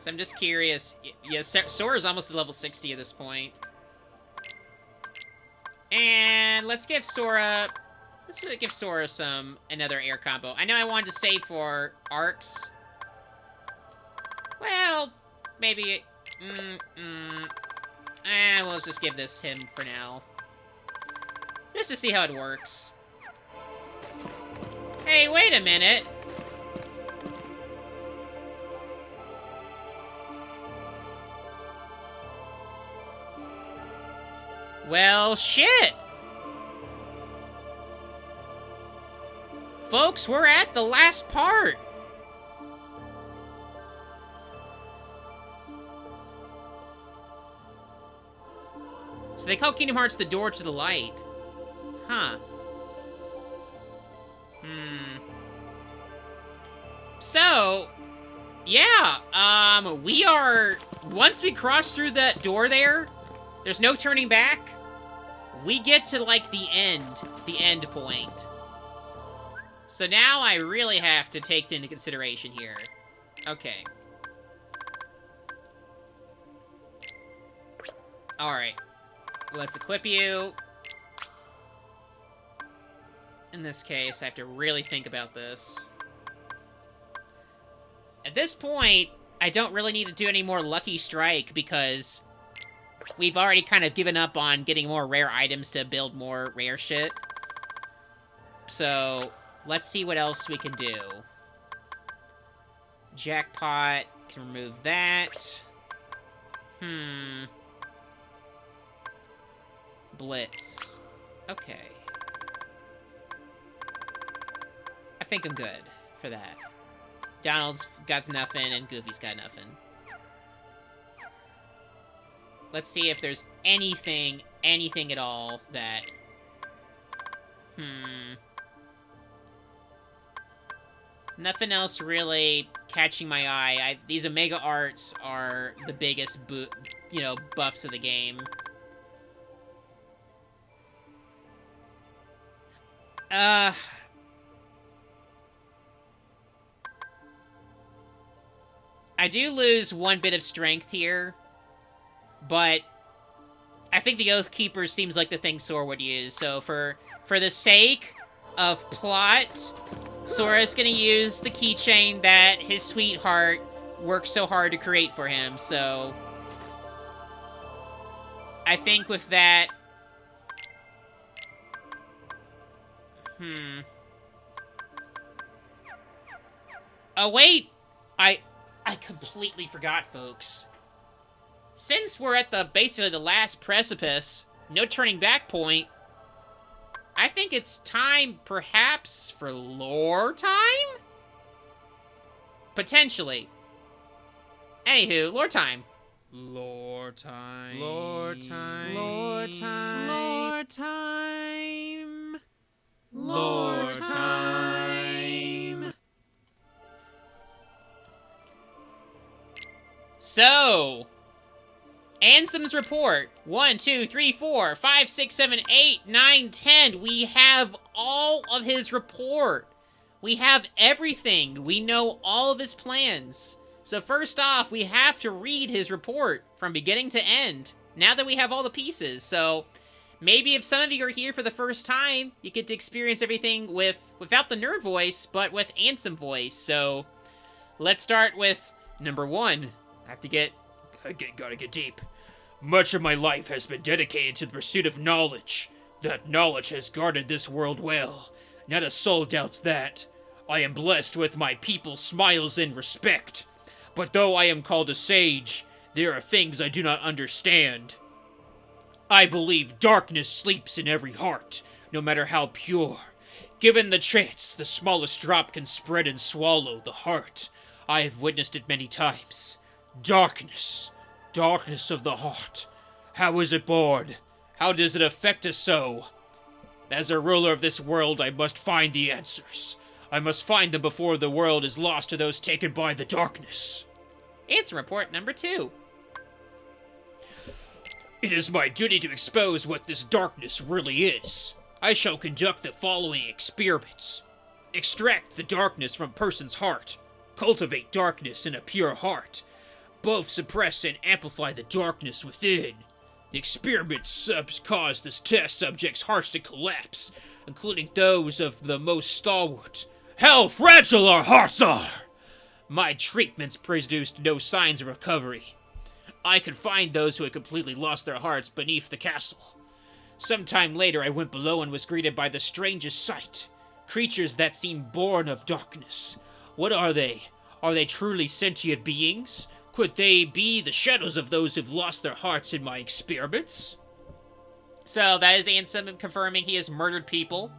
So I'm just curious. Yeah, Sora's almost at level 60 at this point. And let's give Sora... Let's give Sora another air combo. I know I wanted to save for arcs. Well, maybe... well, let's just give this him for now. Just to see how it works. Hey, wait a minute. Well, shit. Folks, we're at the last part. So they call Kingdom Hearts the door to the light. Huh. So, yeah, we are... Once we cross through that door there, there's no turning back. We get to, like, the end point. So now I really have to take it into consideration here. Okay. Alright. Let's equip you. In this case, I have to really think about this. At this point, I don't really need to do any more Lucky Strike because we've already kind of given up on getting more rare items to build more rare shit. So, let's see what else we can do. Jackpot, can remove that. Blitz. Okay. I think I'm good for that. Donald's got nothing, and Goofy's got nothing. Let's see if there's anything at all that... Nothing else really catching my eye. These Omega Arts are the biggest, buffs of the game. I do lose one bit of strength here, but I think the Oathkeeper seems like the thing Sora would use. So for the sake of plot, Sora's gonna use the keychain that his sweetheart worked so hard to create for him. So I think with that... Oh, wait! I completely forgot, folks. Since we're at basically the last precipice, no turning back point, I think it's time, perhaps, for lore time? Potentially. Anywho, lore time. Lore time. Lore time. Lore time. Lore time. Lore time. So, Ansem's report. 1, 2, 3, 4, 5, 6, 7, 8, 9, 10. We have all of his report. We have everything. We know all of his plans. So first off, we have to read his report from beginning to end, now that we have all the pieces. So maybe if some of you are here for the first time, you get to experience everything without the nerd voice, but with Ansem voice. So let's start with number 1. Gotta get deep. Much of my life has been dedicated to the pursuit of knowledge. That knowledge has guarded this world well. Not a soul doubts that. I am blessed with my people's smiles and respect. But though I am called a sage, there are things I do not understand. I believe darkness sleeps in every heart, no matter how pure. Given the chance, the smallest drop can spread and swallow the heart. I have witnessed it many times. Darkness. Darkness of the heart. How is it born? How does it affect us so? As a ruler of this world, I must find the answers. I must find them before the world is lost to those taken by the darkness. Answer report number 2. It is my duty to expose what this darkness really is. I shall conduct the following experiments. Extract the darkness from a person's heart. Cultivate darkness in a pure heart. Both suppress and amplify the darkness within. The experiments caused the test subjects' hearts to collapse, including those of the most stalwart. How fragile our hearts are! My treatments produced no signs of recovery. I confined those who had completely lost their hearts beneath the castle. Sometime later, I went below and was greeted by the strangest sight. Creatures that seem born of darkness. What are they? Are they truly sentient beings? Could they be the shadows of those who've lost their hearts in my experiments? So that is Ansem confirming he has murdered people.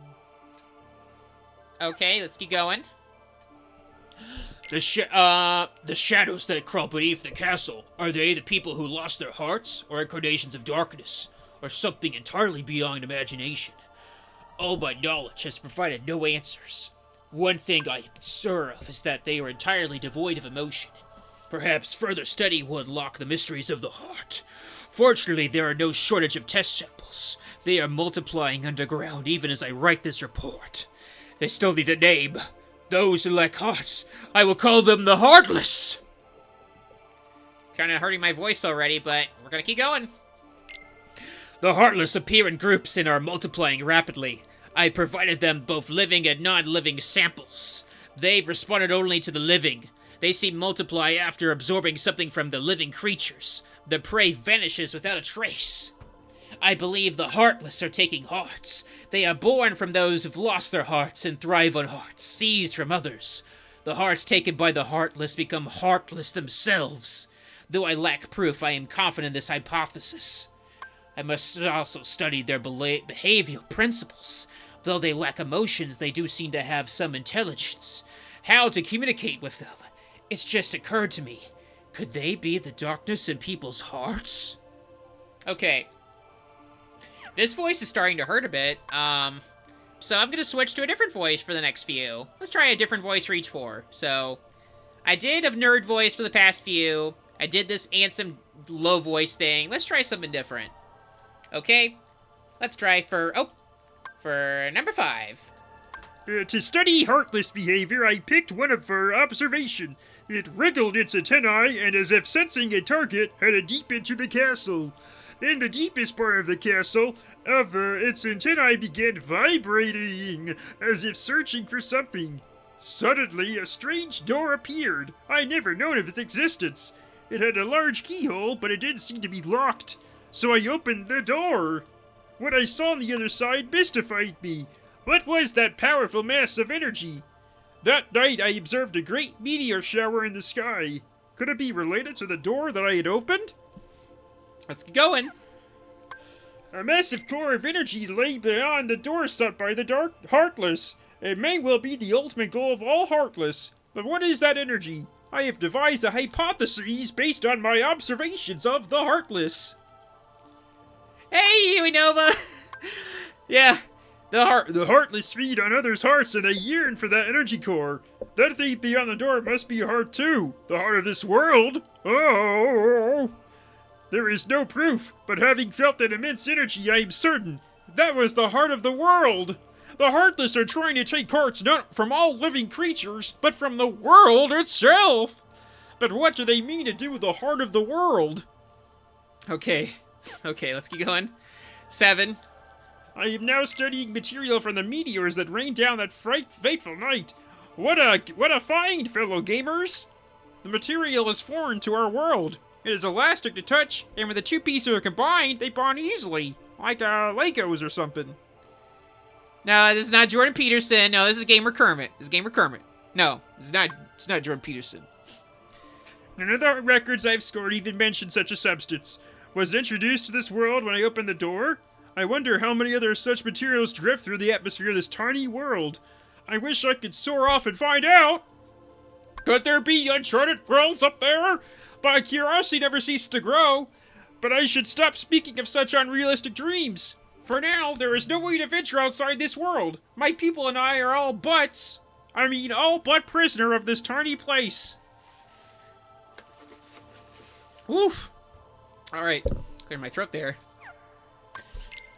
Okay, let's keep going. The shadows that crawl beneath the castle, are they the people who lost their hearts, or incarnations of darkness, or something entirely beyond imagination? All my knowledge has provided no answers. One thing I am sure of is that they are entirely devoid of emotion. Perhaps further study will unlock the mysteries of the heart. Fortunately, there are no shortage of test samples. They are multiplying underground even as I write this report. They still need a name. Those who lack hearts, I will call them the Heartless. Kind of hurting my voice already, but we're gonna keep going. The Heartless appear in groups and are multiplying rapidly. I provided them both living and non-living samples. They've responded only to the living. They seem multiply after absorbing something from the living creatures. The prey vanishes without a trace. I believe the Heartless are taking hearts. They are born from those who've lost their hearts and thrive on hearts seized from others. The hearts taken by the Heartless become heartless themselves. Though I lack proof, I am confident in this hypothesis. I must also study their behavioral principles. Though they lack emotions, they do seem to have some intelligence. How to communicate with them? It's just occurred to me. Could they be the darkness in people's hearts? Okay. This voice is starting to hurt a bit. So I'm gonna switch to a different voice for the next few. Let's try a different voice for each four. So, I did a nerd voice for the past few. I did this Ansem low voice thing. Let's try something different. Okay? Let's try for number 5. To study heartless behavior, I picked one for observation. It wriggled its antennae and, as if sensing a target, headed deep into the castle. In the deepest part of the castle, its antennae began vibrating, as if searching for something. Suddenly, a strange door appeared. I never known of its existence. It had a large keyhole, but it didn't seem to be locked. So I opened the door. What I saw on the other side mystified me. What was that powerful mass of energy? That night I observed a great meteor shower in the sky. Could it be related to the door that I had opened? Let's get going. A massive core of energy lay beyond the door sought by the Heartless. It may well be the ultimate goal of all Heartless. But what is that energy? I have devised a hypothesis based on my observations of the Heartless. Hey, Uinova! Yeah. The Heartless feed on others' hearts and they yearn for that energy core. That thing beyond the door must be a heart too. The heart of this world. Oh! There is no proof, but having felt that immense energy, I am certain that was the heart of the world. The Heartless are trying to take hearts not from all living creatures, but from the world itself. But what do they mean to do with the heart of the world? Okay, let's keep going. 7. I am now studying material from the meteors that rained down that fateful night. What a find, fellow gamers! The material is foreign to our world. It is elastic to touch, and when the two pieces are combined, they bond easily, like Legos or something. No, this is not Jordan Peterson. No, this is Gamer Kermit. No, it's not Jordan Peterson. None of the records I've scored even mention such a substance. Was it introduced to this world when I opened the door? I wonder how many other such materials drift through the atmosphere of this tiny world. I wish I could soar off and find out. Could there be uncharted worlds up there? My curiosity never ceases to grow. But I should stop speaking of such unrealistic dreams. For now, there is no way to venture outside this world. My people and I are all but prisoner of this tiny place. Oof. Alright, cleared my throat there.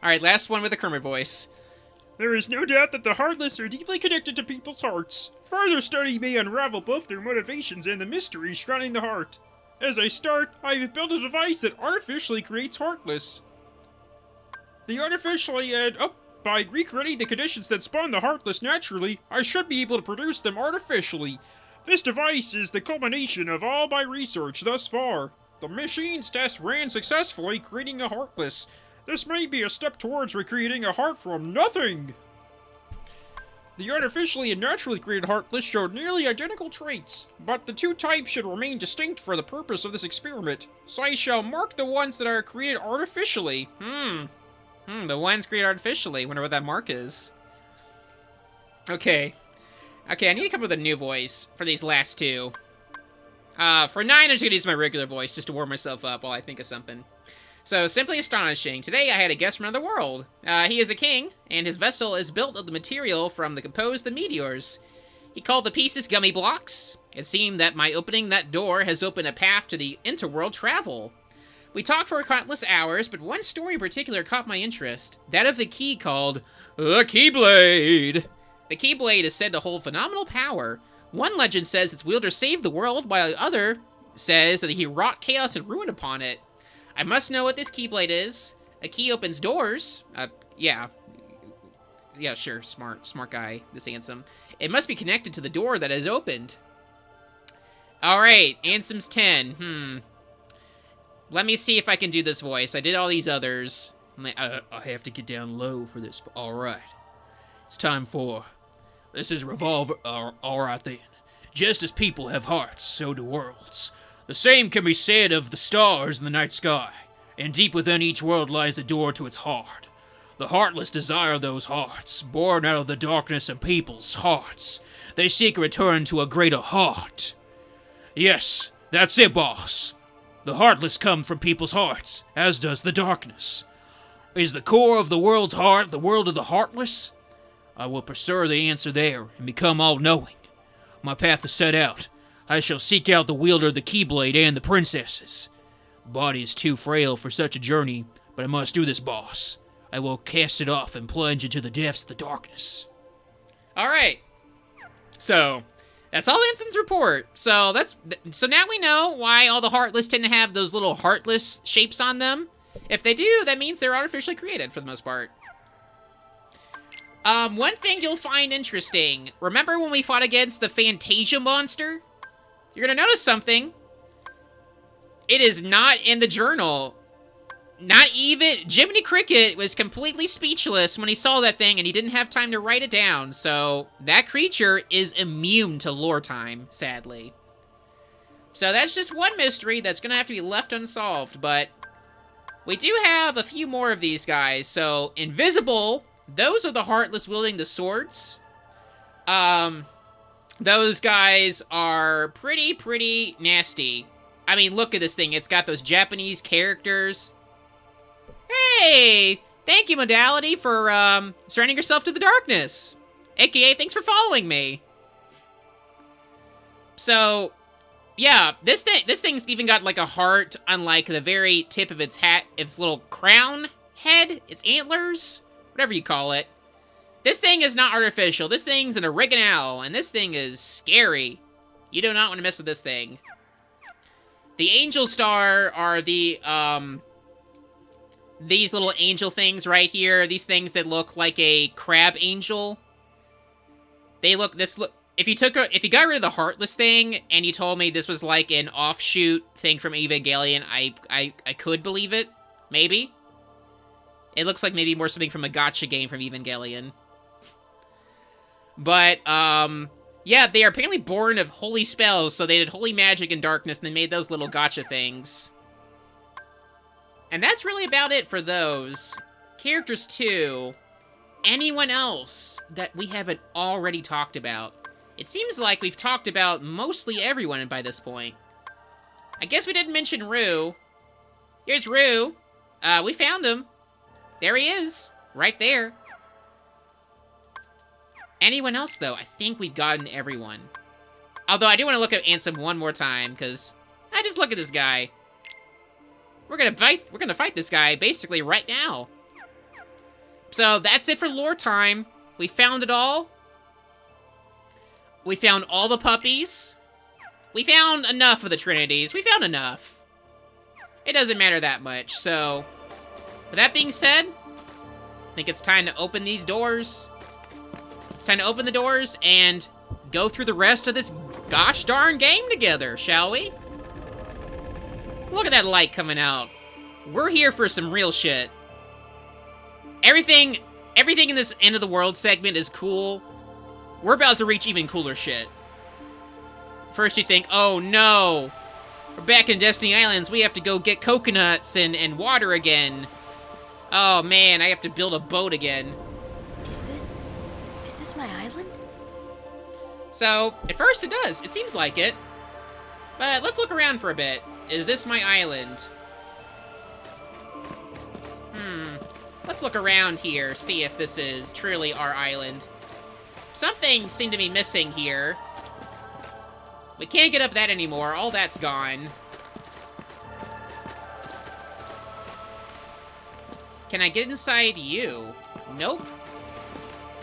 Alright, last one with a Kermit voice. There is no doubt that the Heartless are deeply connected to people's hearts. Further study may unravel both their motivations and the mysteries surrounding the heart. As I start, I have built a device that artificially creates Heartless. By recreating the conditions that spawn the Heartless naturally, I should be able to produce them artificially. This device is the culmination of all my research thus far. The machine's test ran successfully, creating a Heartless. This may be a step towards recreating a heart from nothing. The artificially and naturally created Heartless showed nearly identical traits, but the two types should remain distinct for the purpose of this experiment, so I shall mark the ones that are created artificially. The ones created artificially. Wonder what that mark is. Okay, I need to come up with a new voice for these last two. For 9, I'm just gonna use my regular voice just to warm myself up while I think of something. So, simply astonishing. Today I had a guest from another world. He is a king, and his vessel is built of the material from the composed the meteors. He called the pieces gummy blocks. It seemed that my opening that door has opened a path to the interworld travel. We talked for countless hours, but one story in particular caught my interest. That of the key called the Keyblade. The Keyblade is said to hold phenomenal power. One legend says its wielder saved the world, while the other says that he wrought chaos and ruin upon it. I must know what this Keyblade is. A key opens doors. Yeah, sure, smart guy, this Ansem. It must be connected to the door that is opened. Alright, Ansem's 10. Let me see if I can do this voice. I did all these others. I have to get down low for this. Alright. It's time for... This is Revolver... Alright then. Just as people have hearts, so do worlds. The same can be said of the stars in the night sky, and deep within each world lies a door to its heart. The heartless desire those hearts, born out of the darkness in people's hearts. They seek a return to a greater heart. Yes, that's it, boss. The heartless come from people's hearts, as does the darkness. Is the core of the world's heart the world of the heartless? I will pursue the answer there and become all-knowing. My path is set out. I shall seek out the wielder of the Keyblade and the princesses. The body is too frail for such a journey, but I must do this, boss. I will cast it off and plunge into the depths of the darkness. Alright. So, that's all Vincent's report. So now we know why all the Heartless tend to have those little Heartless shapes on them. If they do, that means they're artificially created for the most part. One thing you'll find interesting. Remember when we fought against the Fantasia monster? You're gonna notice something. It is not in the journal. Not even... Jiminy Cricket was completely speechless when he saw that thing, and he didn't have time to write it down. So, that creature is immune to lore time, sadly. So that's just one mystery that's gonna have to be left unsolved, but... We do have a few more of these guys. So, Invisible, those are the Heartless wielding the swords. Those guys are pretty nasty. I mean, look at this thing. It's got those Japanese characters. Hey! Thank you, Modality, for, surrendering yourself to the darkness. AKA, thanks for following me. So, yeah, this thing's even got, like, a heart on, like, the very tip of its hat, its little crown head, its antlers, whatever you call it. This thing is not artificial. This thing's an original, and this thing is scary. You do not want to mess with this thing. The Angel Star are the, these little angel things right here. These things that look like a crab angel. They look, if you got rid of the Heartless thing, and you told me this was like an offshoot thing from Evangelion, I could believe it. Maybe. It looks like maybe more something from a gacha game from Evangelion. But, yeah, they are apparently born of holy spells, so they did holy magic and darkness, and they made those little gacha things. And that's really about it for those. Characters 2. Anyone else that we haven't already talked about? It seems like we've talked about mostly everyone by this point. I guess we didn't mention Rue. Here's Rue. We found him. There he is. Right there. Anyone else, though? I think we've gotten everyone. Although I do want to look at Ansem one more time, because just look at this guy. We're gonna fight this guy basically right now. So that's it for lore time. We found it all. We found all the puppies. we found enough of the Trinities. We found enough. It doesn't matter that much, so... With that being said, I think it's time to open these doors. It's time to open the doors and go through the rest of this gosh darn game together, shall we? Look at that light coming out. We're here for some real shit. Everything in this end of the world segment is cool. We're about to reach even cooler shit. First you think, oh no, we're back in Destiny Islands. We have to go get coconuts and water again. Oh man, I have to build a boat again. Is this my island? So, at first it does. It seems like it. But let's look around for a bit. Is this my island? Let's look around here, see if this is truly our island. Some things seem to be missing here. We can't get up that anymore. All that's gone. Can I get inside you? Nope.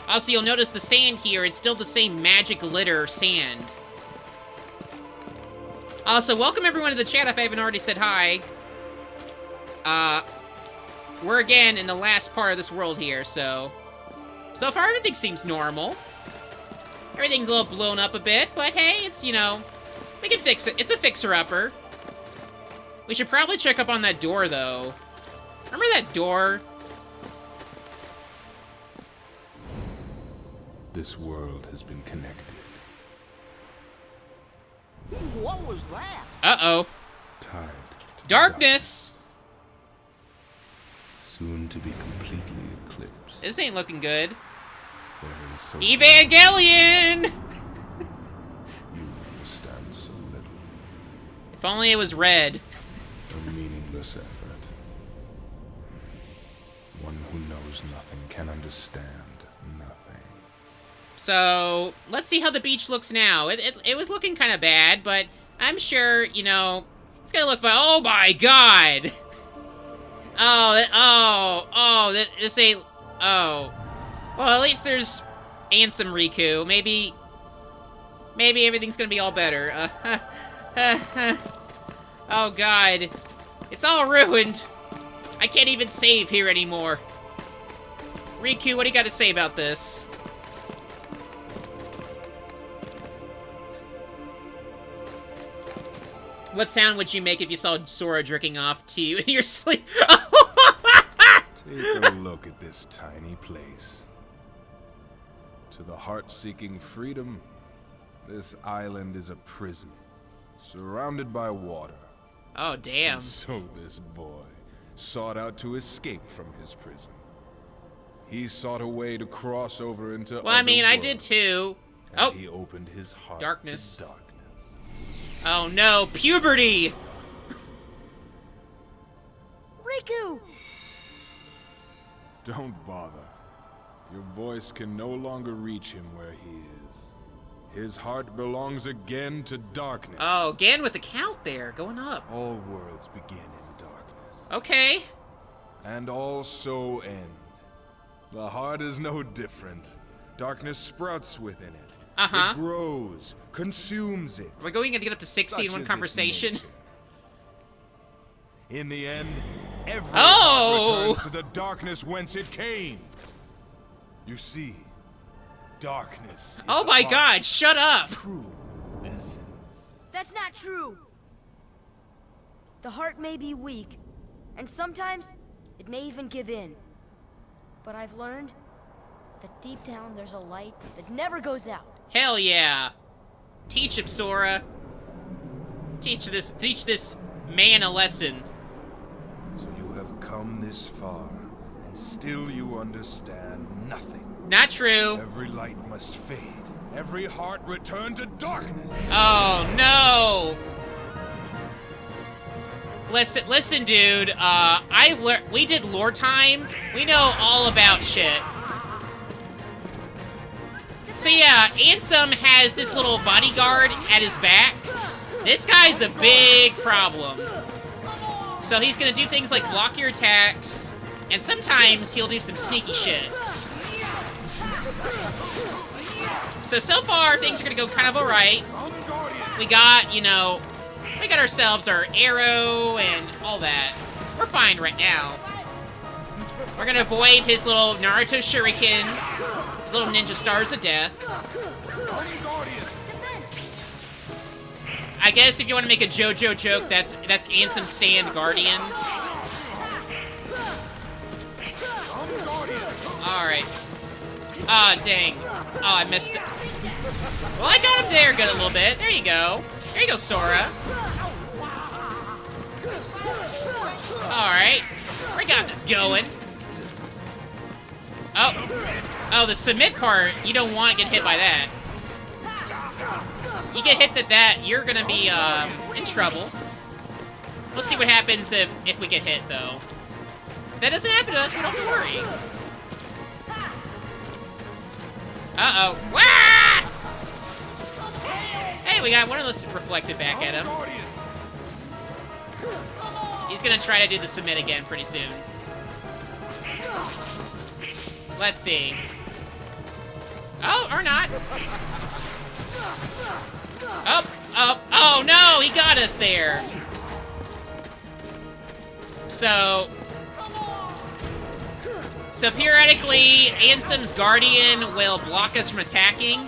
Also, you'll notice the sand here, it's still the same magic glitter sand. Also, welcome everyone to the chat if I haven't already said hi. We're again in the last part of this world here, so far everything seems normal. Everything's a little blown up a bit, but hey, it's, you know, we can fix it. It's a fixer-upper. We should probably check up on that door, though. Remember that door? This world has been connected. What was that? Uh-oh. Tied to Darkness! soon to be completely eclipsed. This ain't looking good. There is so Evangelion! you understand so little. If only it was red. A meaningless effort. One who knows nothing can understand nothing. So, let's see how the beach looks now. It was looking kind of bad, but I'm sure, you know, it's gonna look fine. Oh my god! This ain't... Oh. Well, at least there's... And some Riku. Maybe everything's gonna be all better. Oh god. It's all ruined. I can't even save here anymore. Riku, what do you got to say about this? What sound would you make if you saw Sora jerking off to you in your sleep? Take a look at this tiny place. To the heart-seeking freedom, this island is a prison, surrounded by water. Oh, damn. And so this boy sought out to escape from his prison. He sought a way to cross over into Well, I mean, I other did worlds, too. and Oh, he opened his heart Darkness. to darkness. oh no, puberty! Riku! Don't bother. Your voice can no longer reach him where he is. His heart belongs again to darkness. Oh, again with the count there, going up. All worlds begin in darkness, Okay. and all so end. The heart is no different. Darkness sprouts within it. Uh-huh. It grows, consumes it. We're going to get up to 60 in Such one is conversation. its nature. In the end, every Oh! heart returns to the darkness whence it came. You see, darkness is Oh the my god, heart's shut up! true essence. That's not true! The heart may be weak, and sometimes it may even give in. But I've learned that deep down there's a light that never goes out. Hell yeah. Teach him, Sora. Teach this man a lesson. So you have come this far, and still you understand nothing. Not true. Every light must fade. Every heart return to darkness. Oh no. Listen, dude. We did lore time. We know all about shit. So yeah, Ansem has this little bodyguard at his back. This guy's a big problem. So he's gonna do things like block your attacks, and sometimes he'll do some sneaky shit. So far, things are gonna go kind of alright. We got, you know, we got ourselves our arrow and all that. We're fine right now. We're gonna avoid his little Naruto shurikens, his little ninja stars of death. I guess if you want to make a JoJo joke, that's Ansem stand Guardian. Alright. Ah, dang. Oh, I missed it. Well, I got him there good a little bit. There you go. There you go, Sora. Alright. We got this going. Oh, the submit part, you don't want to get hit by that. You get hit at that, you're gonna be in trouble. We'll see what happens if we get hit, though. If that doesn't happen to us, we don't have to worry. Uh-oh. Wah! Hey, we got one of those reflected back at him. He's gonna try to do the submit again pretty soon. Let's see. Oh, or not. Oh no, he got us there. So periodically, Ansem's Guardian will block us from attacking,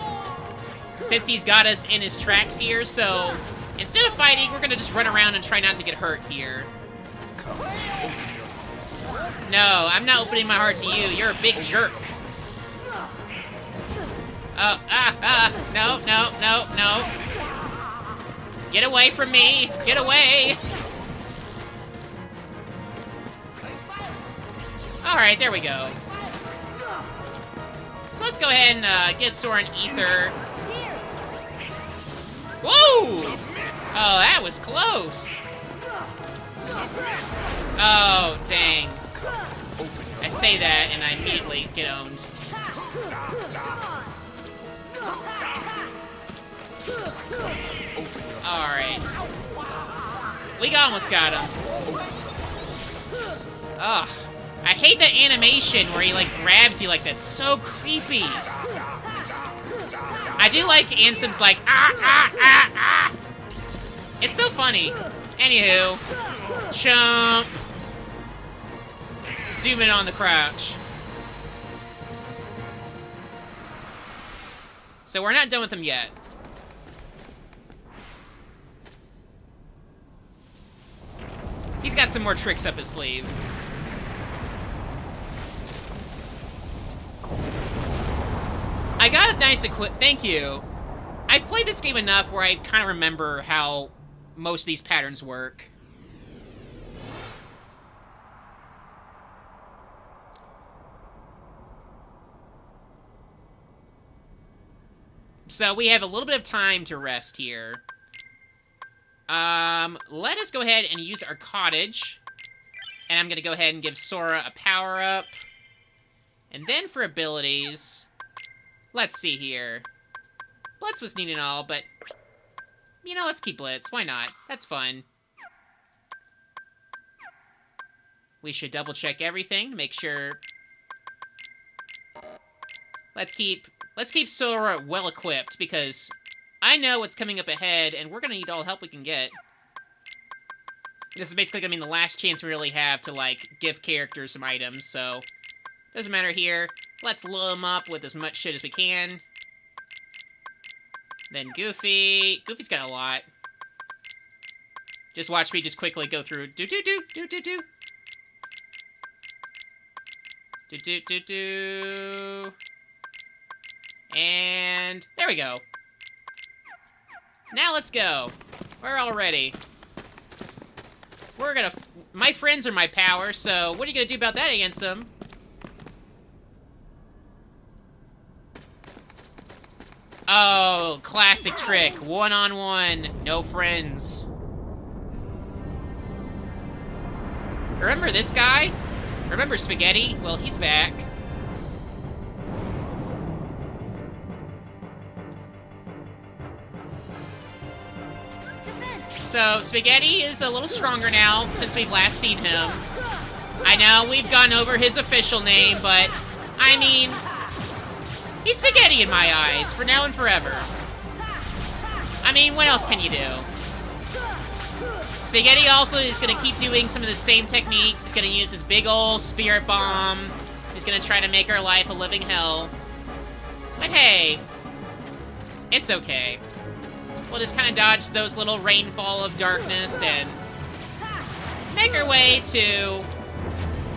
since he's got us in his tracks here, so instead of fighting, we're gonna just run around and try not to get hurt here. No, I'm not opening my heart to you. You're a big jerk. Oh, no. Get away from me. Get away. Alright, there we go. So let's go ahead and get Sora and Ether. Whoa! Oh, that was close. Oh, dang. I say that and I immediately get owned. Alright. We almost got him. Ugh. I hate that animation where he, like, grabs you like that. It's so creepy. I do like Ansem's, like, ah. It's so funny. Anywho. Chomp. Zoom in on the crouch. So we're not done with him yet. He's got some more tricks up his sleeve. I got a nice thank you. I've played this game enough where I kind of remember how most of these patterns work. So we have a little bit of time to rest here. Let us go ahead and use our cottage. And I'm gonna go ahead and give Sora a power-up. And then for abilities, let's see here. Blitz was neat and all, but, you know, let's keep Blitz. Why not? That's fun. We should double-check everything to make sure. Let's keep Sora well-equipped, because I know what's coming up ahead, and we're gonna need all the help we can get. This is basically gonna be the last chance we really have to, like, give characters some items, so doesn't matter here. Let's load them up with as much shit as we can. Then Goofy. Goofy's got a lot. Just watch me just quickly go through. Do. And there we go. Now let's go. We're all ready. We're gonna... My friends are my power, so what are you gonna do about that, Ansem? Oh, classic trick. One-on-one. No friends. Remember this guy? Remember Spaghetti? Well, he's back. So, Spaghetti is a little stronger now since we've last seen him. I know we've gone over his official name, but, I mean, he's Spaghetti in my eyes, for now and forever. I mean, what else can you do? Spaghetti also is going to keep doing some of the same techniques. He's going to use his big old spirit bomb. He's going to try to make our life a living hell. But hey, it's okay. We'll just kind of dodge those little rainfall of darkness and make our way to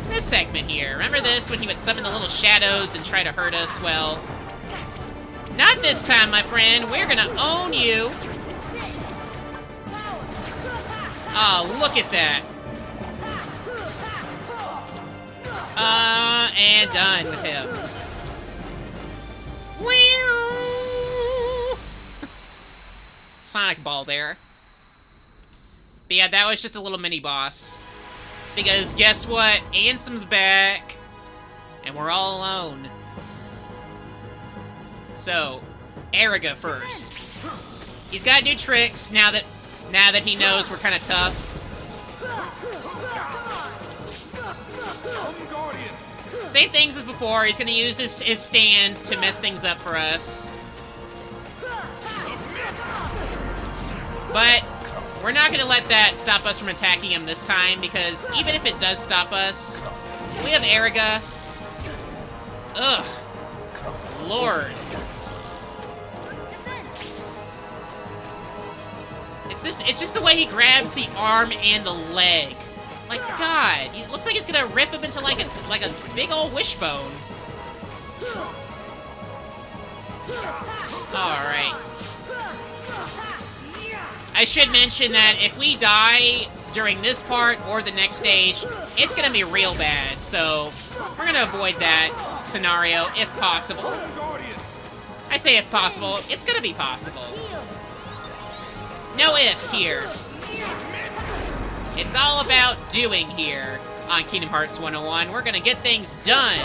this segment here. Remember this, when he would summon the little shadows and try to hurt us? Well, not this time, my friend. We're gonna own you. Oh, look at that. And done with him. Sonic ball there. But yeah, that was just a little mini boss. Because guess what? Ansem's back. And we're all alone. So, Eriga first. He's got new tricks now that he knows we're kind of tough. Same things as before. He's going to use his stand to mess things up for us. But we're not going to let that stop us from attacking him this time, because even if it does stop us, we have Eriga. Ugh. Lord. It's just the way he grabs the arm and the leg. Like, God, it looks like he's gonna rip him into like a big old wishbone. Alright. I should mention that if we die during this part or the next stage, it's gonna be real bad, so we're gonna avoid that scenario if possible. I say if possible, it's gonna be possible. No ifs here. It's all about doing here on Kingdom Hearts 101. We're gonna get things done.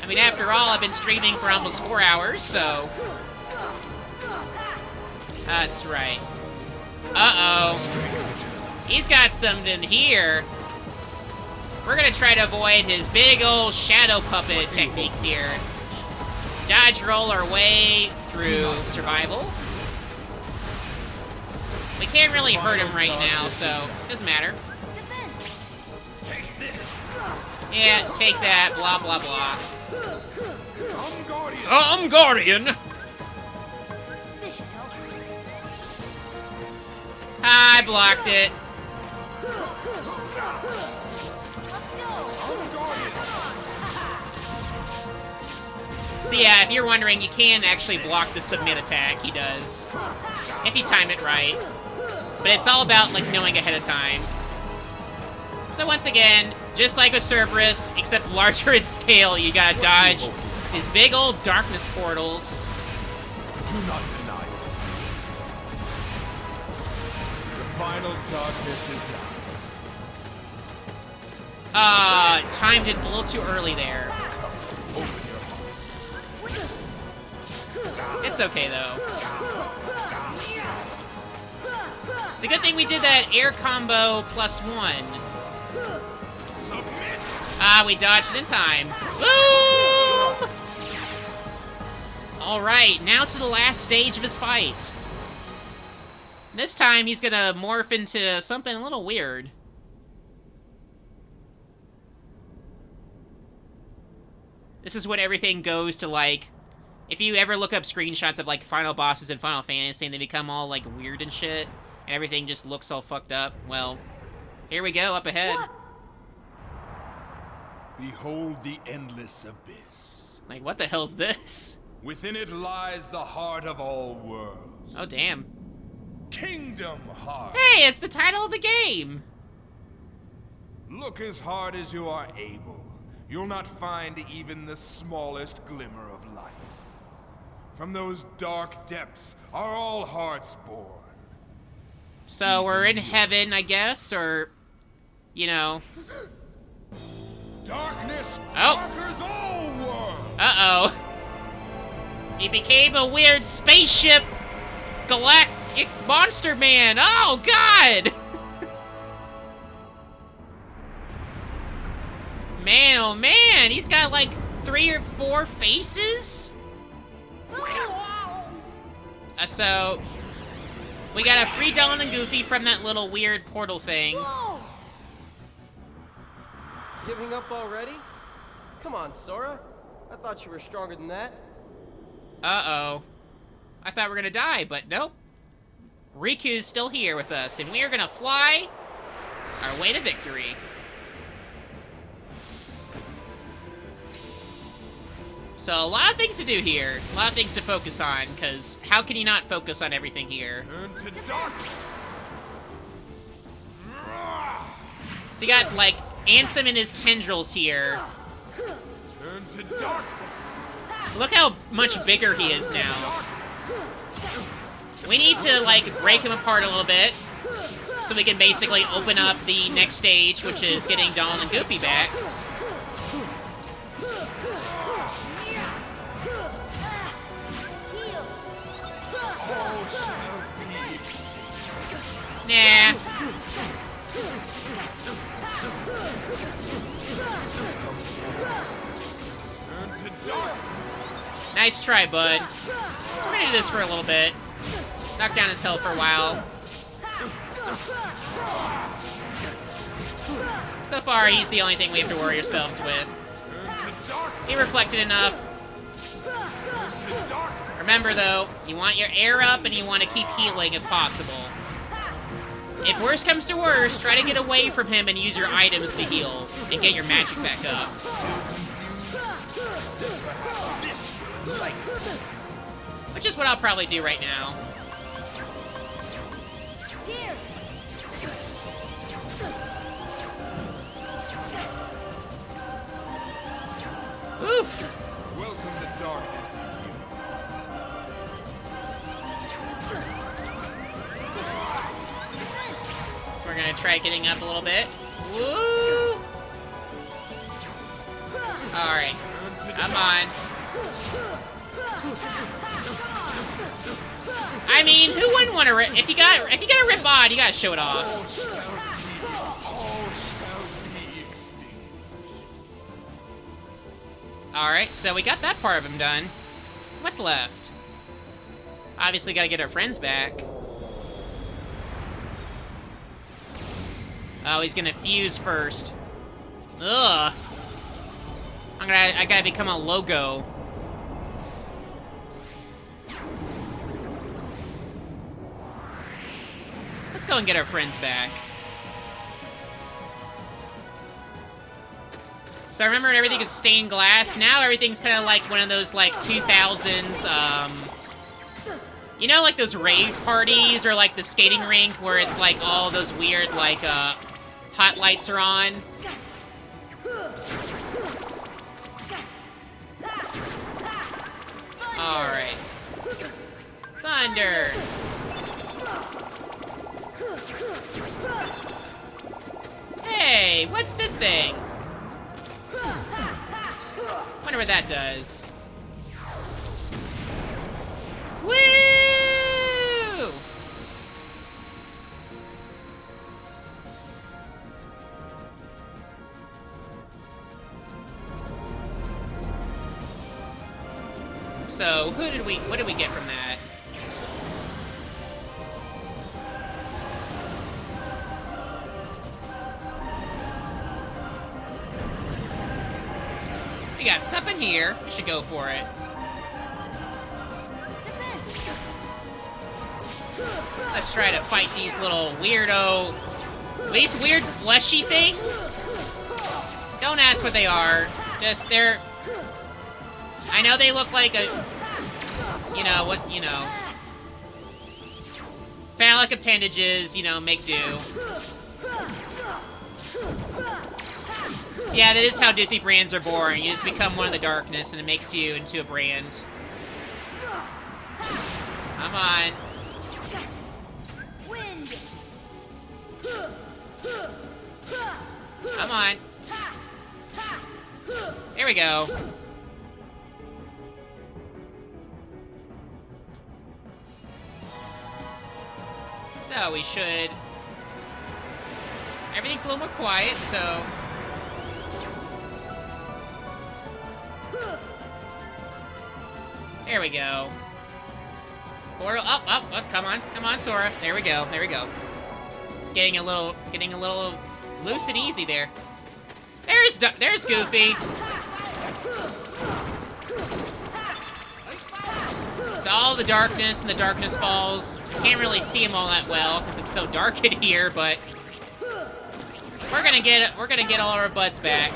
I mean, after all, I've been streaming for almost 4 hours, so... That's right. Uh-oh. He's got something here. We're gonna try to avoid his big old shadow puppet techniques here. Dodge roll our way through survival. We can't really hurt him right now, so it doesn't matter. Yeah, take that, blah, blah, blah. I'm Guardian! I blocked it. So yeah, if you're wondering, you can actually block the submit attack, he does. If you time it right. But it's all about, like, knowing ahead of time. So once again, just like with Cerberus, except larger in scale, you gotta dodge these big old darkness portals. Do not deny it. The final darkness is now. Timed it a little too early there. It's okay, though. It's a good thing we did that air combo +1. We dodged it in time. Woo! Alright, now to the last stage of his fight. This time, he's gonna morph into something a little weird. This is when everything goes to, like... If you ever look up screenshots of, like, final bosses in Final Fantasy and they become all, like, weird and shit, and everything just looks all fucked up, well, here we go, up ahead. What? Behold the endless abyss. Like, what the hell's this? Within it lies the heart of all worlds. Oh, damn. Kingdom Hearts. Hey, it's the title of the game! Look as hard as you are able. You'll not find even the smallest glimmer of light. From those dark depths are all hearts born. So we're in heaven, I guess, or, you know. Darkness Oh. conquers all worlds. Uh-oh. He became a weird spaceship galactic monster man. Oh, God! Man, oh man, he's got like 3 or 4 faces? So, we got a free Donald and Goofy from that little weird portal thing. Whoa! Giving up already? Come on, Sora. I thought you were stronger than that. Uh-oh. I thought we were gonna die, but nope. Riku's still here with us, and we are gonna fly our way to victory. So a lot of things to do here. A lot of things to focus on, because how can you not focus on everything here? Turn to darkness. So you got, like, Ansem and his tendrils here. Turn to darkness. Look how much bigger he is now. We need to, like, break him apart a little bit, so we can basically open up the next stage, which is getting Donald and Goofy back. Nah. Turn to darkness. Nice try, bud. We're gonna do this for a little bit. Knock down his health for a while. So far, he's the only thing we have to worry ourselves with. He reflected enough. Remember, though, you want your air up and you want to keep healing if possible. If worse comes to worse, try to get away from him and use your items to heal and get your magic back up. Which is what I'll probably do right now. Here! Oof. Welcome to darkness, you. So we're gonna try getting up a little bit. Woo! Alright. Come on. I mean, who wouldn't want to rip? If you got a rip bod, you gotta show it off. Alright, so we got that part of him done. What's left? Obviously gotta get our friends back. Oh, he's gonna fuse first. Ugh. I gotta become a logo. Let's go and get our friends back. So I remember everything is stained glass. Now everything's kind of like one of those, like, 2000s, you know, like those rave parties or, like, the skating rink where it's, like, all those weird, like, hot lights are on? Alright. Thunder! Hey, what's this thing? Wonder what that does. Woo! So, what did we get from that? We got something here. We should go for it. Let's try to fight these little weirdo... These weird fleshy things? Don't ask what they are. Just, they're... I know they look like a... You know, what, you know... Phallic appendages, you know, make do. Yeah, that is how Disney brands are born. You just become one of the darkness, and it makes you into a brand. Come on. Come on. There we go. So we should... Everything's a little more quiet, so... There we go. Or up, come on, Sora. There we go. Getting a little loose and easy there. There's Goofy. So all the darkness and the darkness balls. Can't really see him all that well because it's so dark in here, but we're gonna get all our butts back.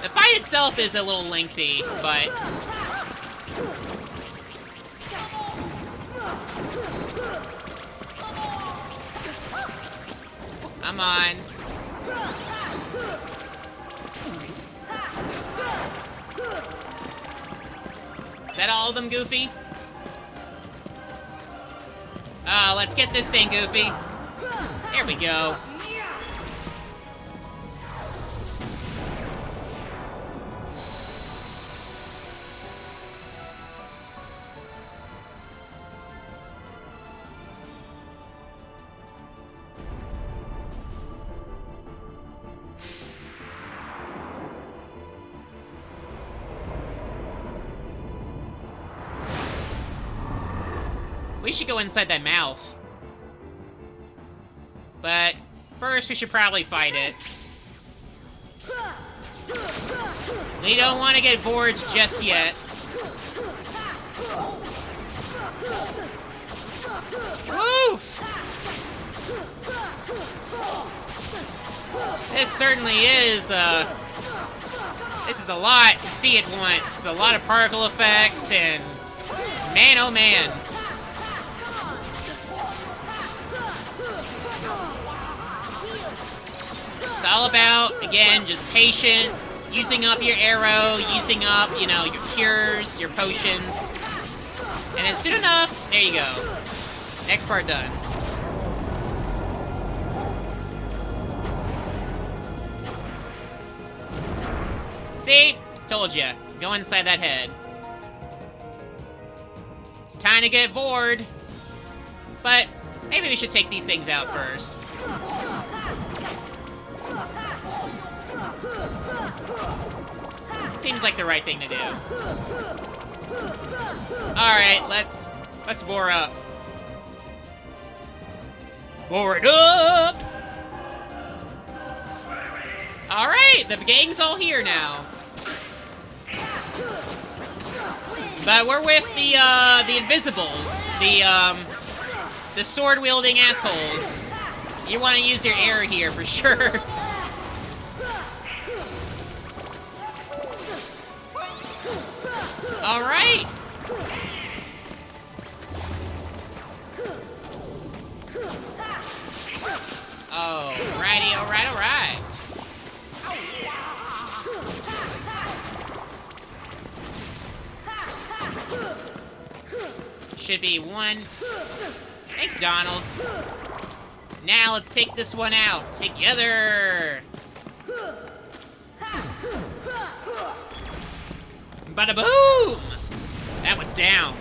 The fight itself is a little lengthy, but come on. Is that all of them, Goofy? Oh, let's get this thing, Goofy. There we go. We should go inside that mouth. But first, we should probably fight it. We don't want to get bored just yet. Oof! This certainly is, this is a lot to see at once. It's a lot of particle effects, and man, oh man. It's all about, again, just patience, using up your arrow, using up, you know, your cures, your potions. And then soon enough, there you go. Next part done. See? Told ya. Go inside that head. It's time to get bored. But maybe we should take these things out first. Seems like the right thing to do. Alright, let's vor up. Forward up! Alright, the gang's all here now. But we're with the Invisibles. The sword-wielding assholes. You want to use your air here for sure. Alright! Alright. Should be one. Thanks, Donald. Now let's take this one out together. Bada boom! That one's down.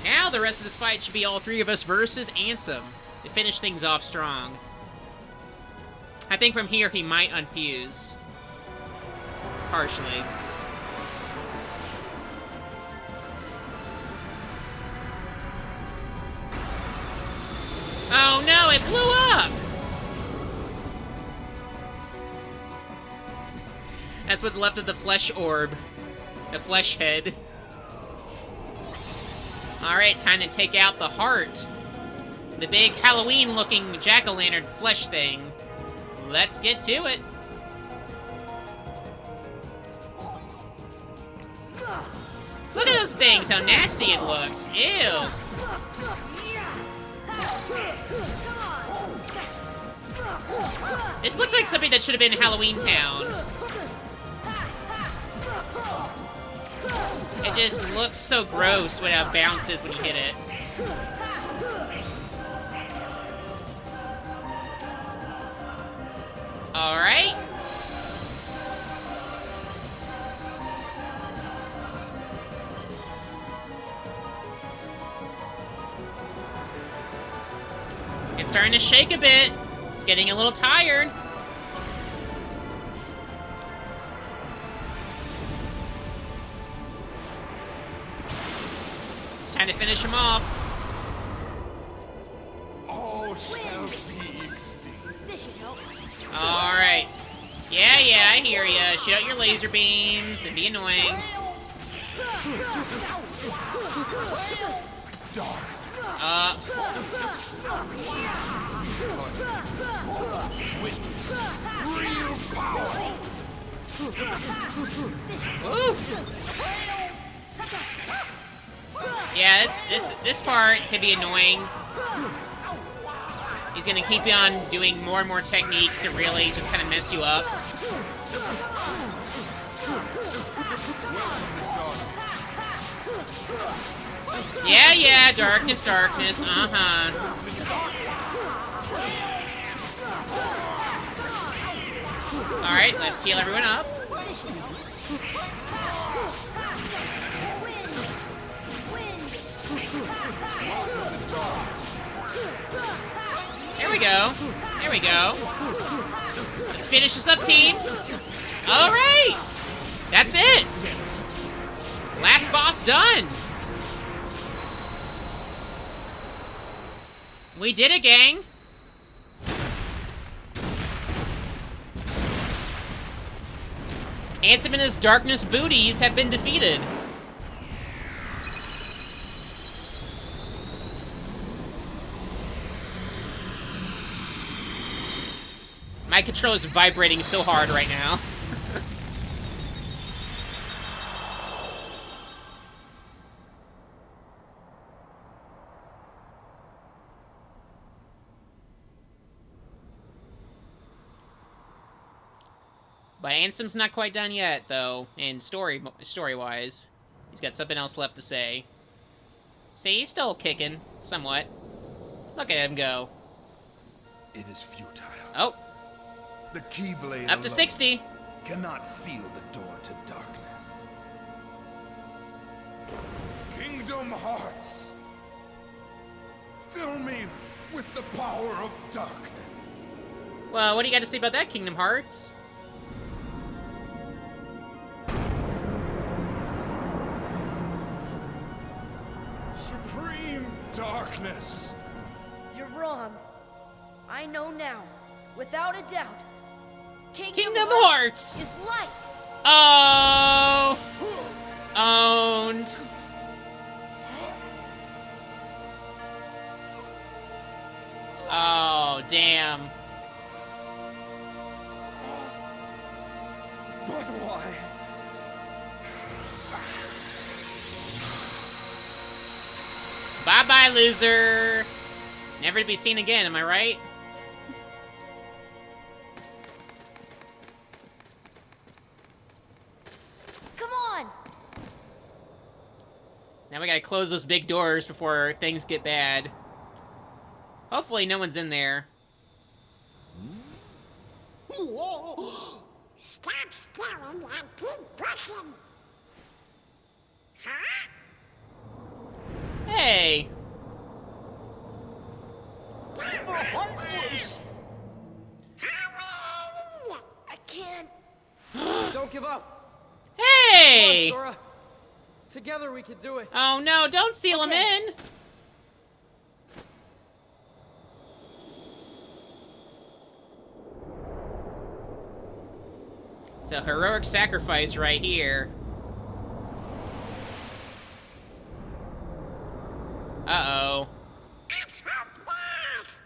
Now the rest of this fight should be all three of us versus Ansem to finish things off strong. I think from here he might unfuse. Partially. Oh no, it blew up! That's what's left of the flesh orb. The flesh head. Alright, time to take out the heart. The big Halloween-looking jack-o'-lantern flesh thing. Let's get to it. Look at those things, how nasty it looks. Ew. This looks like something that should have been in Halloween Town. It just looks so gross when it bounces when you hit it. Alright. It's starting to shake a bit. It's getting a little tired. time to finish him off. All shall be extinct. This should help. Alright. Yeah, I hear ya. Shoot out your laser beams and be annoying. Dark. Real power. Oof. Yeah, this part could be annoying. He's gonna keep you on doing more and more techniques to really just kind of mess you up. Yeah, darkness, uh-huh. Alright, let's heal everyone up. There we go. There we go. Let's finish this up, team. Alright! That's it! Last boss done! We did it, gang! Ansem and his darkness booties have been defeated. My controller's vibrating so hard right now. But Ansem's not quite done yet, though, in story-wise. He's got something else left to say. See, he's still kicking, somewhat. Look at him go. It is futile. Oh, The Keyblade up to alone 60. cannot seal the door to darkness. Kingdom Hearts, fill me with the power of darkness. Well, what do you got to say about that, Kingdom Hearts? Supreme darkness. You're wrong. I know now, without a doubt. Kingdom Hearts is light. Oh! Owned. Oh, damn. But why? Bye-bye, loser. Never to be seen again, am I right? Come on. Now we gotta close those big doors before things get bad. Hopefully no one's in there. Stop staring and keep brushing. Huh? Hey! Hurry! I can't. Don't give up. Hey! Come on, Sora. Together we could do it. Oh no, don't seal him in! It's a heroic sacrifice right here. Uh-oh. It's hopeless!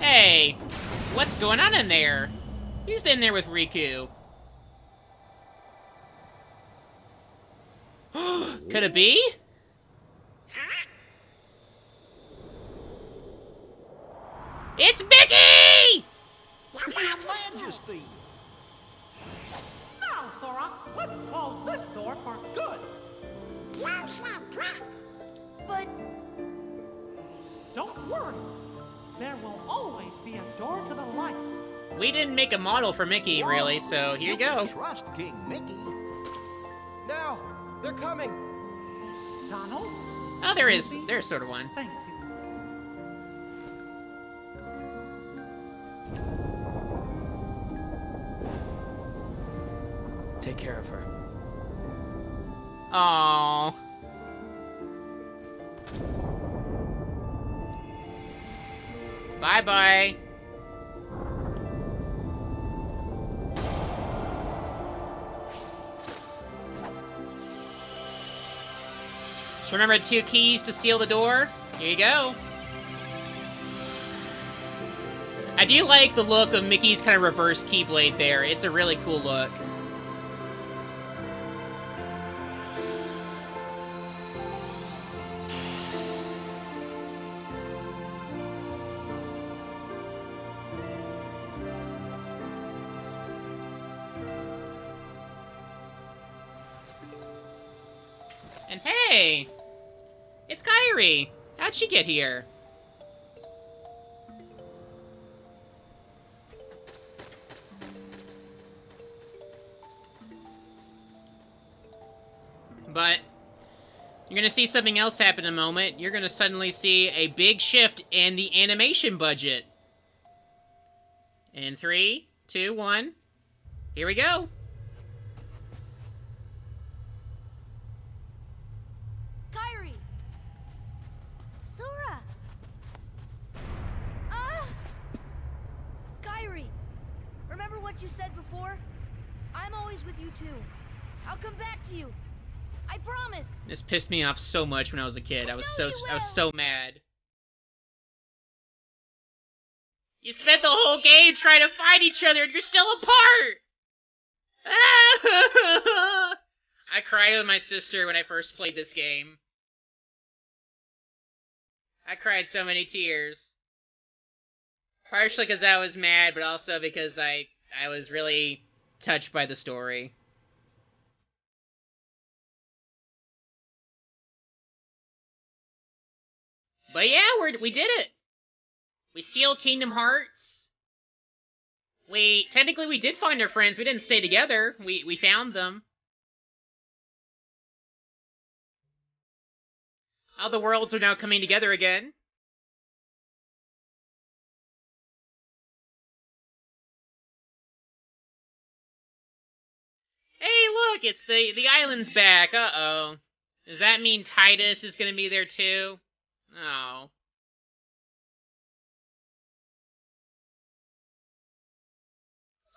Hey! What's going on in there? Who's in there with Riku? Could it be? Huh? It's Mickey! Your Majesty! Now, Sora, let's close this door for good. Close that trap! But Don't worry. There will always be a door to the light. We didn't make a model for Mickey, really, so here you go. Trust King Mickey. Now, they're coming. Donald? Oh, there's sort of one. Thank you. Take care of her. Aww. Bye-bye. Just remember 2 keys to seal the door. Here you go. I do like the look of Mickey's kind of reverse Keyblade there. It's a really cool look. And hey! It's Kairi! How'd she get here? But you're gonna see something else happen in a moment. You're gonna suddenly see a big shift in the animation budget. In 3, 2, 1. Here we go. Kairi! Sora! Kairi! Remember what you said before? I'm always with you too. I'll come back to you. I promise. This pissed me off so much when I was a kid. I was so mad. You spent the whole game trying to fight each other and you're still apart! I cried with my sister when I first played this game. I cried so many tears. Partially because I was mad, but also because I was really touched by the story. But yeah, we did it. We sealed Kingdom Hearts. Technically we did find our friends. We didn't stay together. We found them. All the worlds are now coming together again. Hey, look, it's the island's back. Uh-oh. Does that mean Titus is gonna be there too? Oh.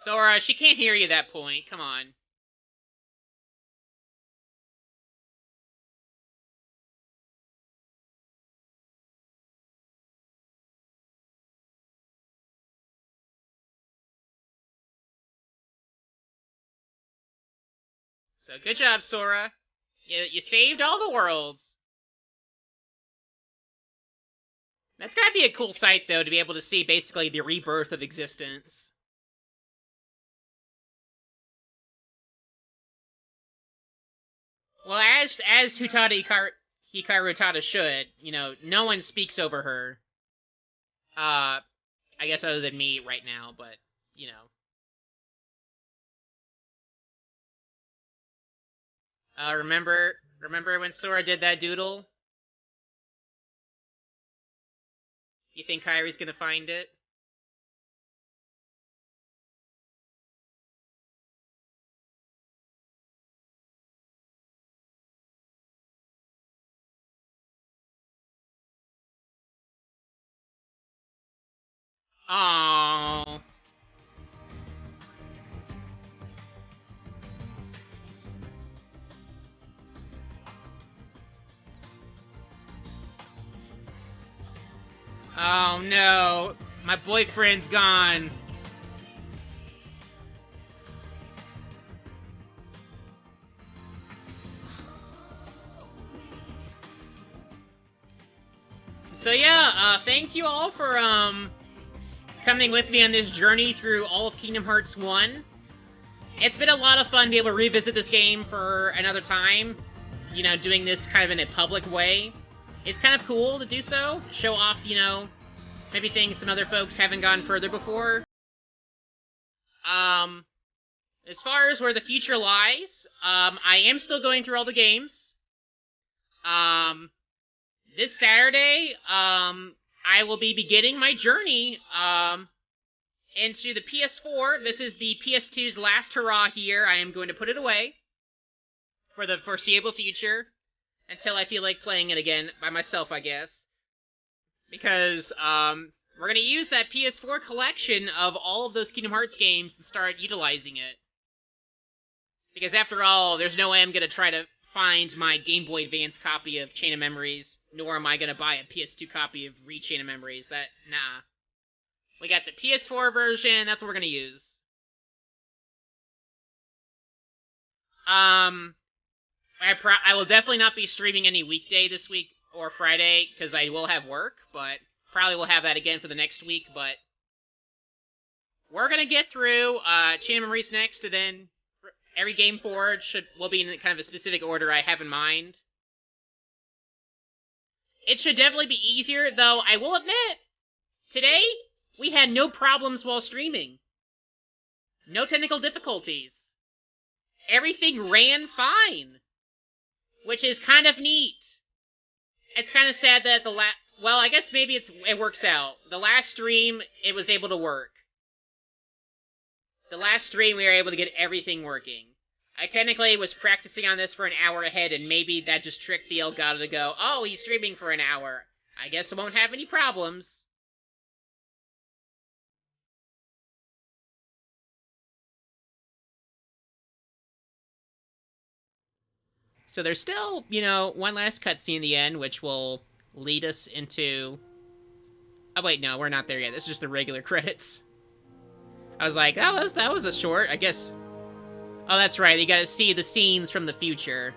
Sora, she can't hear you at that point. Come on. So, good job, Sora. You saved all the worlds. That's gotta be a cool sight, though, to be able to see basically the rebirth of existence. Well, as Hikaru Utada should, no one speaks over her. I guess other than me right now, but, remember when Sora did that doodle? You think Kairi's gonna find it? Aww. Oh no, my boyfriend's gone. So yeah, thank you all for coming with me on this journey through all of Kingdom Hearts 1. It's been a lot of fun to be able to revisit this game for another time. Doing this kind of in a public way. It's kind of cool to do so. Show off, maybe things some other folks haven't gone further before. As far as where the future lies, I am still going through all the games. This Saturday, I will be beginning my journey, into the PS4. This is the PS2's last hurrah here. I am going to put it away for the foreseeable future until I feel like playing it again by myself, I guess. Because, We're gonna use that PS4 collection of all of those Kingdom Hearts games and start utilizing it. Because after all, there's no way I'm gonna try to find my Game Boy Advance copy of Chain of Memories, nor am I gonna buy a PS2 copy of Chain of Memories. Nah. We got the PS4 version, that's what we're gonna use. I will definitely not be streaming any weekday this week or Friday, because I will have work, but probably will have that again for the next week, but we're gonna get through Chain of Memories next, and then every game forward will be in kind of a specific order I have in mind. It should definitely be easier, though I will admit, today we had no problems while streaming. No technical difficulties. Everything ran fine, which is kind of neat. It's kind of sad that well, I guess maybe it works out. The last stream, it was able to work. The last stream, we were able to get everything working. I technically was practicing on this for an hour ahead, and maybe that just tricked the Elgato to go, oh, he's streaming for an hour. I guess I won't have any problems. So there's still, one last cutscene in the end, which will lead us into... Oh, wait, no, we're not there yet. This is just the regular credits. I was like, oh, that was a short, I guess. Oh, that's right, you gotta see the scenes from the future.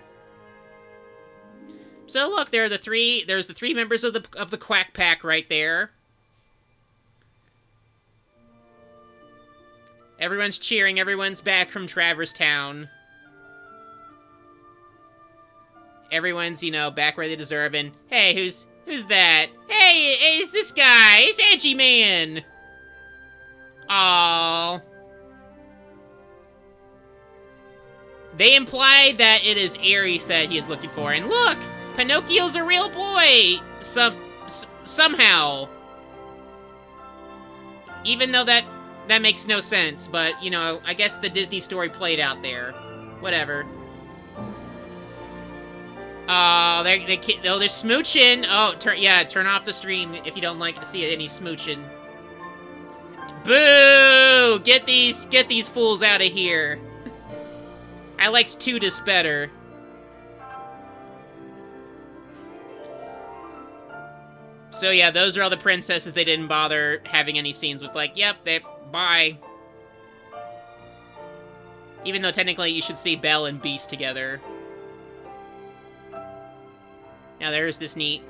So look, there's the three members of the Quack Pack right there. Everyone's cheering, everyone's back from Traverse Town. Everyone's, back where they deserve, and hey, who's that? Hey, it's this guy, it's Edgy Man! Aww. They implied that it is Aerith that he is looking for, and look! Pinocchio's a real boy! Somehow. Even though that makes no sense, but, I guess the Disney story played out there. Whatever. Oh, they're smooching! Oh, turn off the stream if you don't like to see any smooching. Boo! Get these fools out of here. I liked Tudis better. So yeah, those are all the princesses they didn't bother having any scenes with. Like, yep, bye. Even though technically you should see Belle and Beast together. Now there's this neat...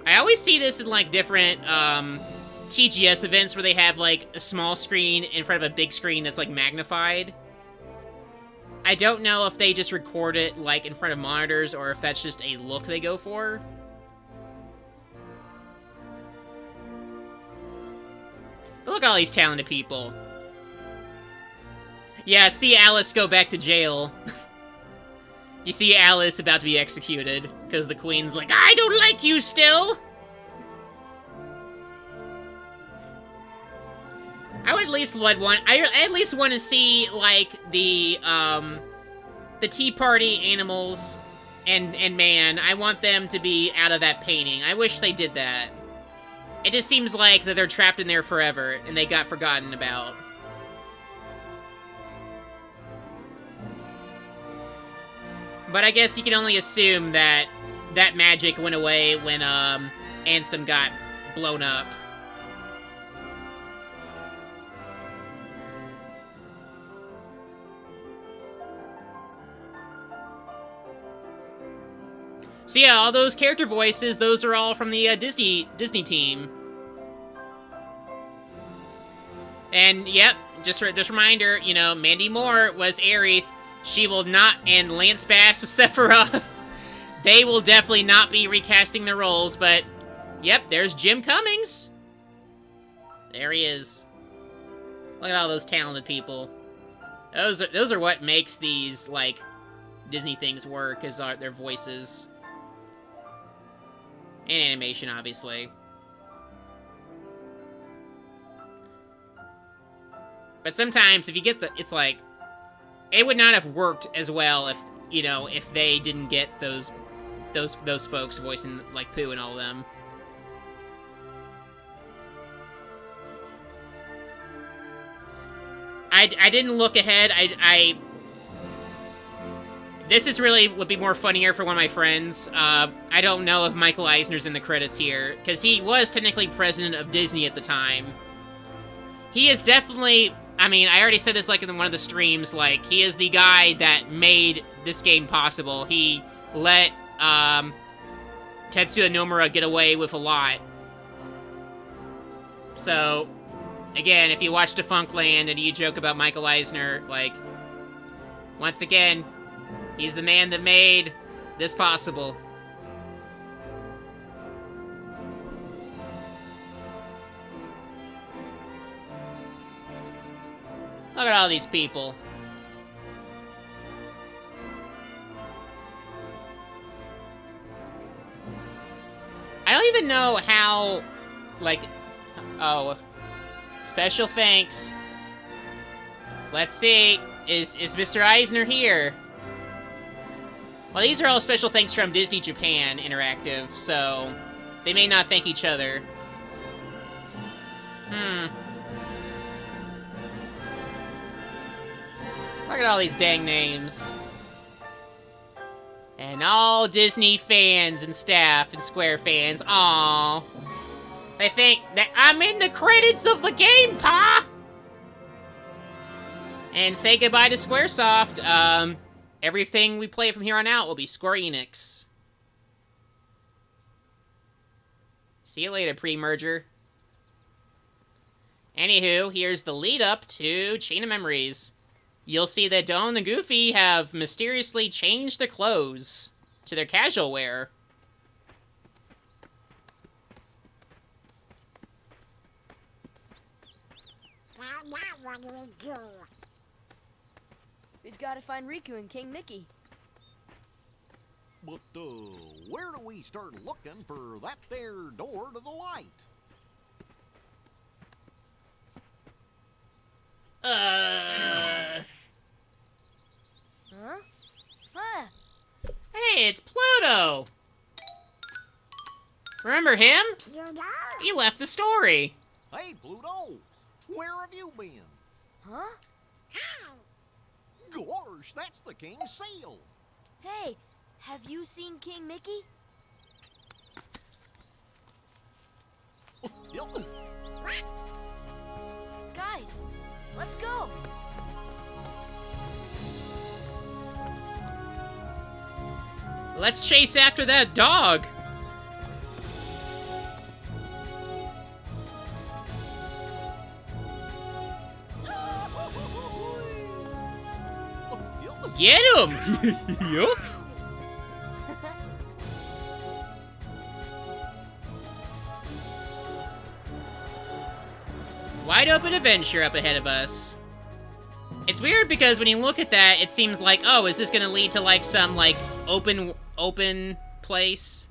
I always see this in, like, different, TGS events where they have, like, a small screen in front of a big screen that's, like, magnified. I don't know if they just record it, like, in front of monitors or if that's just a look they go for. But look at all these talented people. Yeah, see Alice go back to jail. You see Alice about to be executed, because the queen's like, I don't like you still! I would at least want to see, like, the Tea Party animals and man. I want them to be out of that painting. I wish they did that. It just seems like that they're trapped in there forever, and they got forgotten about. But I guess you can only assume that that magic went away when, Ansem got blown up. So yeah, all those character voices, those are all from the Disney team. And yep, just reminder, Mandy Moore was Aerith. She will not, and Lance Bass was Sephiroth. They will definitely not be recasting the roles, but yep, there's Jim Cummings. There he is. Look at all those talented people. Those are what makes these, like, Disney things work, is their voices. And animation, obviously. But sometimes, if you get it's like, it would not have worked as well if, if they didn't get those folks voicing, like, Pooh and all of them. I didn't look ahead. This is really would be more funnier for one of my friends. I don't know if Michael Eisner's in the credits here, because he was technically president of Disney at the time. He is definitely, I mean, I already said this like in one of the streams, like, he is the guy that made this game possible. He let Tetsuya Nomura get away with a lot. So, again, if you watch Defunctland and you joke about Michael Eisner, like, once again, he's the man that made this possible. Look at all these people. I don't even know how, like, oh, special thanks. Let's see, is Mr. Eisner here? Well, these are all special thanks from Disney Japan Interactive, so they may not thank each other. Look at all these dang names. And all Disney fans and staff and Square fans. Aww. They think that I'm in the credits of the game, pa! And say goodbye to Squaresoft. Everything we play from here on out will be Square Enix. See you later, pre-merger. Anywho, here's the lead-up to Chain of Memories. You'll see that Dawn and Goofy have mysteriously changed their clothes to their casual wear. Now what do we do? We've got to find Riku and King Mickey. But, where do we start looking for that there door to the light? Huh? Huh? Hey, it's Pluto! Remember him? Pluto? He left the story. Hey, Pluto! Where have you been? Huh? Hey! Gosh, that's the king's seal! Hey, have you seen King Mickey? Yep. Guys, let's go. Let's chase after that dog. Get him! Yup. Wide open adventure up ahead of us. It's weird because when you look at that, it seems like, oh, is this gonna lead to like some like open place?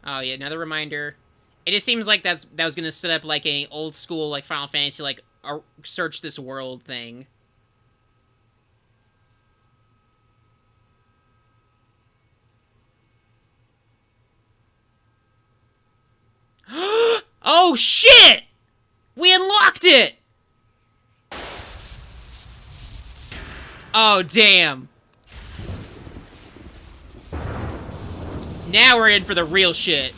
Oh yeah, another reminder. It just seems like that was gonna set up like a old school like Final Fantasy like search this world thing. Oh shit! We unlocked it! Oh damn. Now we're in for the real shit.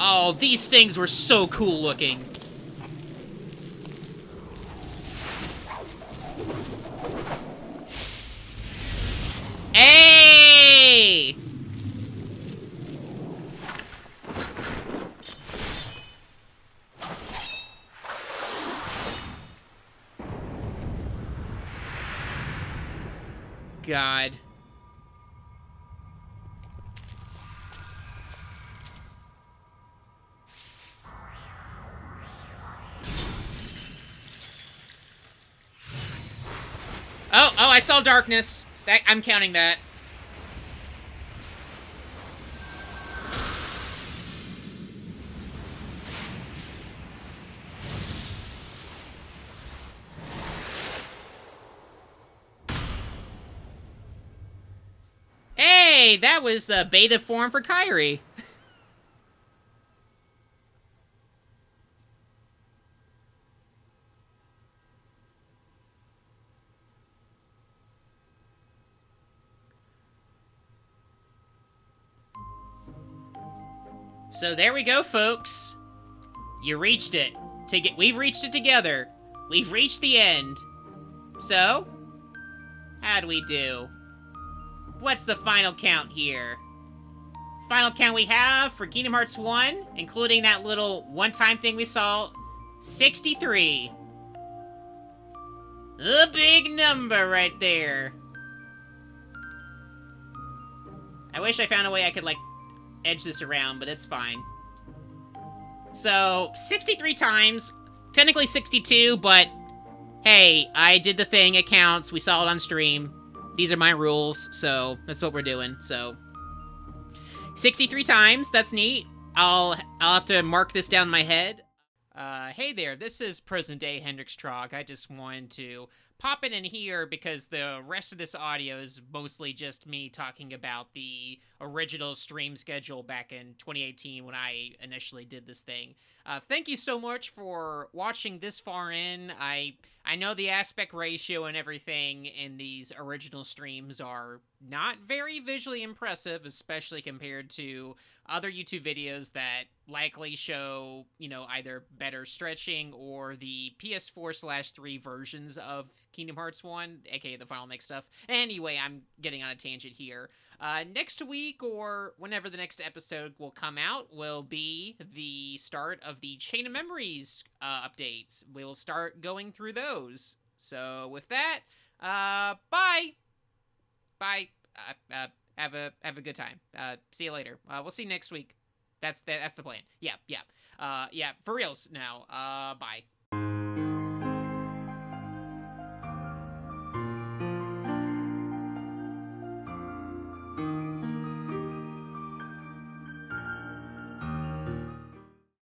Oh, these things were so cool looking. Hey! God. Oh, I saw darkness. I'm counting that. Hey, Hey, that was the beta form for Kyrie. So there we go, folks. You reached it. We've reached it together. We've reached the end. So, how'd we do? What's the final count here? Final count we have for Kingdom Hearts 1, including that little one-time thing we saw, 63. A big number right there. I wish I found a way I could, like, edge this around, but it's fine. So, 63 times. Technically 62, but hey, I did the thing, it counts. We saw it on stream. These are my rules, so that's what we're doing. So, 63 times, that's neat. I'll have to mark this down in my head. Hey there, this is present-day Hendrix Trog. I just wanted to pop it in here because the rest of this audio is mostly just me talking about the original stream schedule back in 2018 when I initially did this thing. Thank you so much for watching this far in. I know the aspect ratio and everything in these original streams are not very visually impressive, especially compared to other YouTube videos that likely show, you know, either better stretching or the PS4/3 versions of Kingdom Hearts 1, aka the Final Mix stuff. Anyway, I'm getting on a tangent here. Next week, or whenever the next episode will come out, will be the start of the Chain of Memories updates. We'll start going through those. So with that, bye! Bye. Have a good time. See you later. We'll see you next week. That's the plan. Yeah, for reals now. Bye.